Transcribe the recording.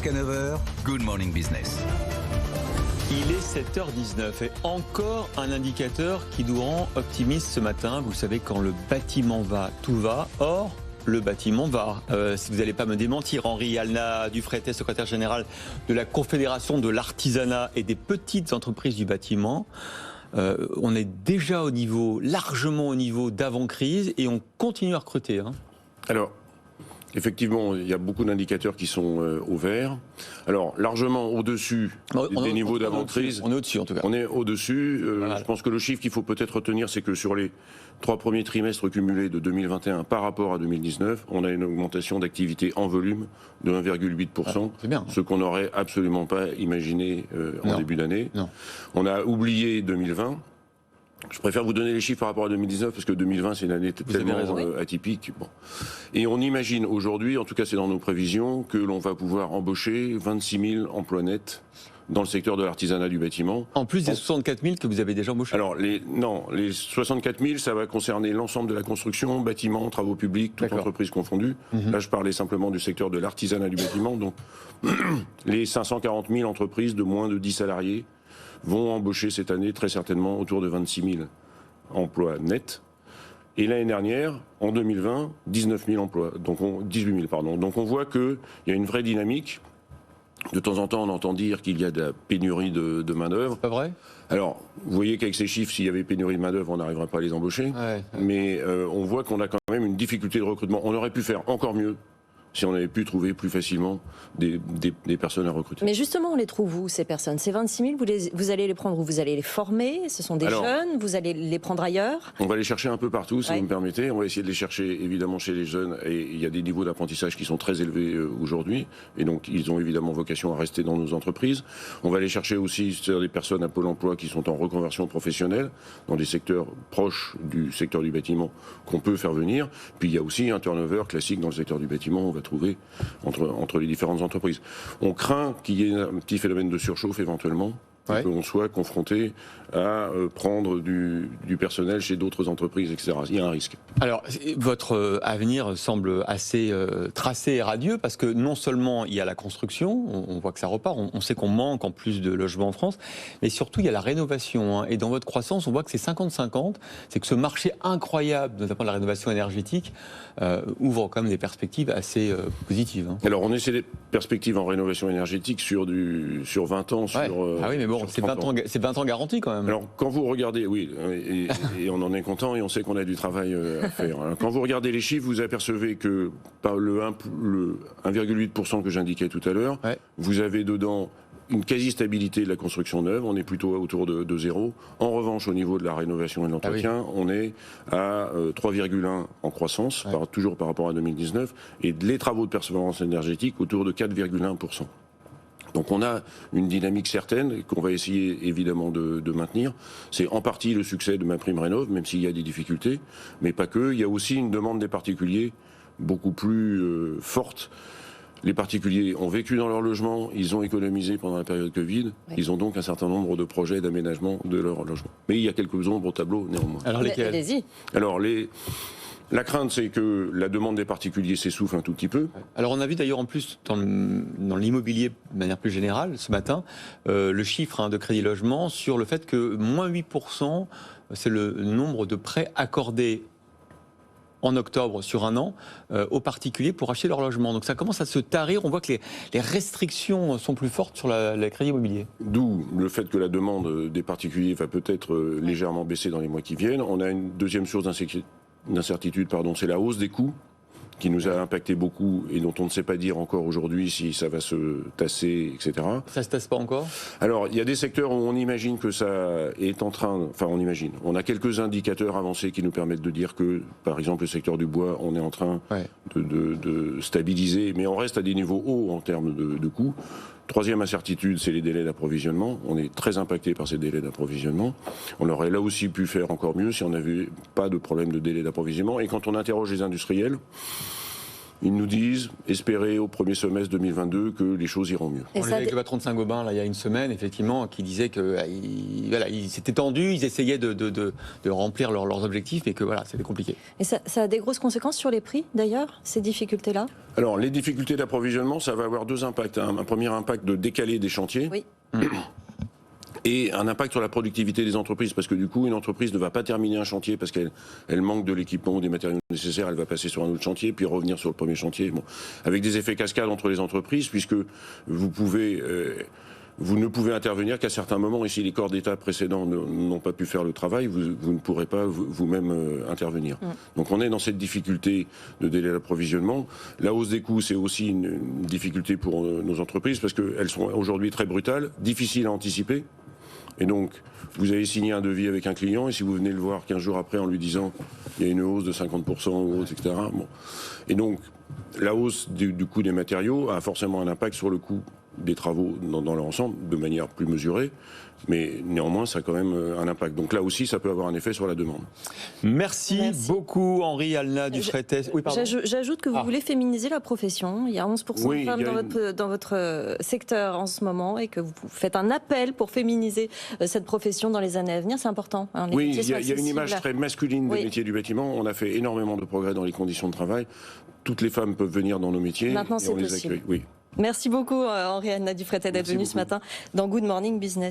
Jusqu'à 9h, Good Morning Business. Il est 7h19 et encore un indicateur qui nous rend optimistes ce matin. Vous savez, quand le bâtiment va, tout va. Or, le bâtiment va. Si vous n'allez pas me démentir, Henri Alna-Dufretet, secrétaire général de la Confédération de l'artisanat et des petites entreprises du bâtiment. On est déjà largement au niveau d'avant-crise et on continue à recruter. Hein. Alors, effectivement, il y a beaucoup d'indicateurs qui sont au vert. Alors, largement au-dessus des niveaux d'avant-crise. On est au-dessus, en tout cas. On est au-dessus. Voilà. Je pense que le chiffre qu'il faut peut-être retenir, c'est que sur les 3 premiers trimestres cumulés de 2021 par rapport à 2019, on a une augmentation d'activité en volume de 1,8%. C'est bien. Ce qu'on n'aurait absolument pas imaginé en début d'année. Non. On a oublié 2020. Je préfère vous donner les chiffres par rapport à 2019 parce que 2020 c'est une année tellement atypique. Bon. Et on imagine aujourd'hui, en tout cas c'est dans nos prévisions, que l'on va pouvoir embaucher 26 000 emplois nets dans le secteur de l'artisanat du bâtiment. En plus des 64 000 que vous avez déjà embauchés. Alors les 64 000, ça va concerner l'ensemble de la construction, bâtiments, travaux publics, toutes entreprises confondues. Là je parlais simplement du secteur de l'artisanat du bâtiment. Donc les 540 000 entreprises de moins de 10 salariés vont embaucher cette année très certainement autour de 26 000 emplois nets. Et l'année dernière, en 2020, 19 000 emplois, 18 000 pardon. Donc on voit qu'il y a une vraie dynamique. De temps en temps, on entend dire qu'il y a de la pénurie de main-d'œuvre. C'est pas vrai ? Alors, vous voyez qu'avec ces chiffres, s'il y avait pénurie de main-d'œuvre, on n'arriverait pas à les embaucher. Ouais. Mais on voit qu'on a quand même une difficulté de recrutement. On aurait pu faire encore mieux si on avait pu trouver plus facilement des personnes à recruter. Mais justement, on les trouve où, ces personnes ? Ces 26 000, vous allez les prendre où ? Vous allez les former ? Ce sont des jeunes ? Vous allez les prendre ailleurs ? On va les chercher un peu partout, si vous me permettez. On va essayer de les chercher, évidemment, chez les jeunes. Et il y a des niveaux d'apprentissage qui sont très élevés aujourd'hui. Et donc, ils ont évidemment vocation à rester dans nos entreprises. On va les chercher aussi sur des personnes à Pôle emploi qui sont en reconversion professionnelle, dans des secteurs proches du secteur du bâtiment qu'on peut faire venir. Puis, il y a aussi un turnover classique dans le secteur du bâtiment. On va trouver entre les différentes entreprises. On craint qu'il y ait un petit phénomène de surchauffe éventuellement, que l'on soit confronté à prendre du personnel chez d'autres entreprises, etc. Il y a un risque. Alors, votre avenir semble assez tracé et radieux, parce que non seulement il y a la construction, on voit que ça repart, on sait qu'on manque en plus de logements en France, mais surtout il y a la rénovation. Hein. Et dans votre croissance, on voit que c'est 50-50, c'est que ce marché incroyable, notamment la rénovation énergétique, ouvre quand même des perspectives assez positives. Hein. Alors, on essaie des perspectives en rénovation énergétique sur 20 ans. Ah oui, mais bon, c'est 20 ans garantis quand même. Alors, quand vous regardez, et on en est content et on sait qu'on a du travail à faire. Alors, quand vous regardez les chiffres, vous apercevez que par le 1,8% que j'indiquais tout à l'heure, vous avez dedans une quasi-stabilité de la construction neuve, on est plutôt autour de 0. En revanche, au niveau de la rénovation et de l'entretien, on est à 3,1 en croissance, toujours par rapport à 2019, et les travaux de performance énergétique autour de 4,1%. Donc on a une dynamique certaine qu'on va essayer évidemment de maintenir. C'est en partie le succès de MaPrimeRénov', même s'il y a des difficultés, mais pas que. Il y a aussi une demande des particuliers beaucoup plus forte. Les particuliers ont vécu dans leur logement, ils ont économisé pendant la période Covid, ils ont donc un certain nombre de projets d'aménagement de leur logement. Mais il y a quelques ombres au tableau néanmoins. Alors lesquels ? Allez-y. Alors la crainte, c'est que la demande des particuliers s'essouffle un tout petit peu. Alors on a vu d'ailleurs en plus dans l'immobilier de manière plus générale ce matin le chiffre de crédit logement sur le fait que moins 8%, c'est le nombre de prêts accordés en octobre sur un an aux particuliers pour acheter leur logement. Donc ça commence à se tarir, on voit que les restrictions sont plus fortes sur le crédit immobilier. D'où le fait que la demande des particuliers va peut-être légèrement baisser dans les mois qui viennent. On a une deuxième source d'incertitude, c'est la hausse des coûts qui nous a impacté beaucoup et dont on ne sait pas dire encore aujourd'hui si ça va se tasser, etc. Ça se tasse pas encore ? Alors, il y a des secteurs où on imagine que ça est en train... Enfin, on imagine. On a quelques indicateurs avancés qui nous permettent de dire que, par exemple, le secteur du bois, on est en train de stabiliser, mais on reste à des niveaux hauts en termes de coûts. Troisième incertitude, c'est les délais d'approvisionnement. On est très impacté par ces délais d'approvisionnement. On aurait là aussi pu faire encore mieux si on n'avait pas de problème de délai d'approvisionnement. Et quand on interroge les industriels, ils nous disent, espérer au premier semestre 2022 que les choses iront mieux. On l'a vu avec le patron de Saint-Gobain là, il y a une semaine, effectivement, qui disait qu'ils s'étaient tendus, ils essayaient de remplir leurs objectifs, et que voilà, c'était compliqué. Et ça a des grosses conséquences sur les prix, d'ailleurs, ces difficultés-là? Alors, les difficultés d'approvisionnement, ça va avoir deux impacts. Un premier impact de décaler des chantiers. Oui. Et un impact sur la productivité des entreprises, parce que du coup, une entreprise ne va pas terminer un chantier parce qu'elle manque de l'équipement ou des matériaux nécessaires, elle va passer sur un autre chantier, puis revenir sur le premier chantier. Bon, avec des effets cascades entre les entreprises, puisque vous ne pouvez intervenir qu'à certains moments, et si les corps d'État précédents n'ont pas pu faire le travail, vous ne pourrez pas vous-même intervenir. Donc on est dans cette difficulté de délai d'approvisionnement. La hausse des coûts, c'est aussi une difficulté pour nos entreprises, parce qu'elles sont aujourd'hui très brutales, difficiles à anticiper. Et donc, vous avez signé un devis avec un client, et si vous venez le voir 15 jours après en lui disant il y a une hausse de 50% ou autre, etc. Bon. Et donc, la hausse du coût des matériaux a forcément un impact sur le coût des travaux dans leur ensemble, de manière plus mesurée, mais néanmoins, ça a quand même un impact. Donc là aussi, ça peut avoir un effet sur la demande. Merci beaucoup, Henri Alna du Freites. Oui, pardon. J'ajoute que vous voulez féminiser la profession. Il y a 11% de femmes dans votre secteur en ce moment, et que vous faites un appel pour féminiser cette profession dans les années à venir. C'est important. Hein, oui, il y a une image très masculine des métiers du bâtiment. On a fait énormément de progrès dans les conditions de travail. Toutes les femmes peuvent venir dans nos métiers. Maintenant, et on les accueille. Oui. Merci beaucoup, Henri Alna du Freites, d'être venu ce matin dans Good Morning Business.